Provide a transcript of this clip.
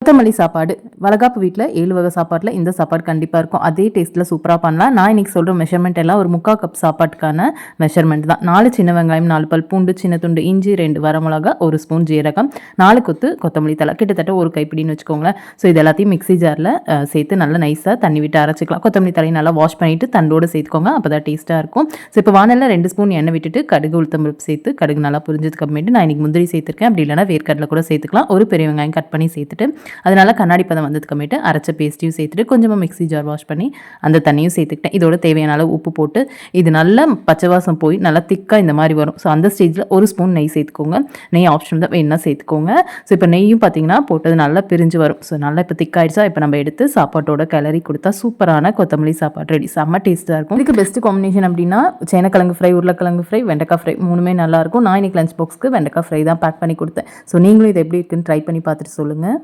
கொத்தமல்லி சாப்பாடு வளகாப்பு வீட்டில் 7 வகை சாப்பாட்டில் இந்த சாப்பாடு கண்டிப்பாக இருக்கும். அதே டேஸ்ட்டில் சூப்பராக பண்ணலாம். நான் இன்றைக்கி சொல்கிற மெஷர்மெண்ட் எல்லாம் ஒரு 3/4 கப் சாப்பாட்டுக்கான மெஷர்மெண்ட் தான். 4 சின்ன வெங்காயம், 4 பல் பூண்டு, சின்ன துண்டு இஞ்சி, 2 வரமிளகா, 1 ஸ்பூன் ஜீரகம், 4 கொத்து கொத்தமல்லி தழை, கிட்டத்தட்ட ஒரு கைப்பிடின்னு வச்சுக்கோங்களேன். ஸோ இது எல்லாத்தையும் மிக்ஸி ஜாரில் சேர்த்து நல்லா நைஸாக தண்ணி விட்டு அரைச்சிக்கலாம். கொத்தமல்லி தழையை நல்லா வாஷ் பண்ணிவிட்டு தண்டோடு சேர்த்துக்கோங்க, அப்போ தான் டேஸ்ட்டாக இருக்கும். ஸோ இப்போ வானலில் 2 ஸ்பூன் எண்ணெய் விட்டுட்டு கடுகு உளுத்தம்பருப்பு சேர்த்து கடுகு நல்லா புரிஞ்சதுக்கு அப்புறமேட்டு நான் இன்றைக்கி முந்திரி சேர்த்துருக்கேன். அப்படி இல்லைனா வேர்க்கடலை கூட சேர்த்துக்கலாம். ஒரு பெரிய வெங்காயம் கட் பண்ணி சேர்த்துட்டு அதனால் கண்ணாடி பதம் வந்ததுக்கமேட்டு அரைச்ச பேஸ்ட்டையும் சேர்த்துட்டு கொஞ்சமாக மிக்ஸி ஜார் வாஷ் பண்ணி அந்த தண்ணியும் சேர்த்துக்கிட்டேன். இதோட தேவையான அளவு உப்பு போட்டு இது நல்லா பச்சை வாசம் போய் நல்லா திக்காக இந்த மாதிரி வரும். ஸோ அந்த ஸ்டேஜில் 1 ஸ்பூன் நெய் சேர்த்துக்கோங்க. நெய் ஆப்ஷன் தான், வேணும்னா சேர்த்துக்கோங்க. ஸோ இப்போ நெய்யும் பார்த்தீங்கன்னா போட்டது நல்லா பிரிஞ்சு வரும். ஸோ நல்லா இப்போ திக்காயிடுச்சா, இப்போ நம்ம எடுத்து சாப்பாட்டோட கிளறி கொடுத்தா சூப்பரான கொத்தமல்லி சாப்பாடு ரெடி. செம்ம டேஸ்ட்டாக இருக்கும். இதுக்கு பெஸ்ட் காம்பினேஷன் அப்படின்னா சேனக்கிழங்கு ஃப்ரை, உருளைக்கிழங்கு ஃப்ரை, வெண்டைக்காய் ஃப்ரை 3மே நல்லாயிருக்கும். நான் இன்னைக்கு லஞ்ச் பாக்ஸ்க்கு வெண்டைக்காய் ஃப்ரை தான் பேக் பண்ணி கொடுத்தேன். ஸோ நீங்களும் இது எப்படி இருக்குன்னு ட்ரை பண்ணி பார்த்துட்டு சொல்லுங்கள்.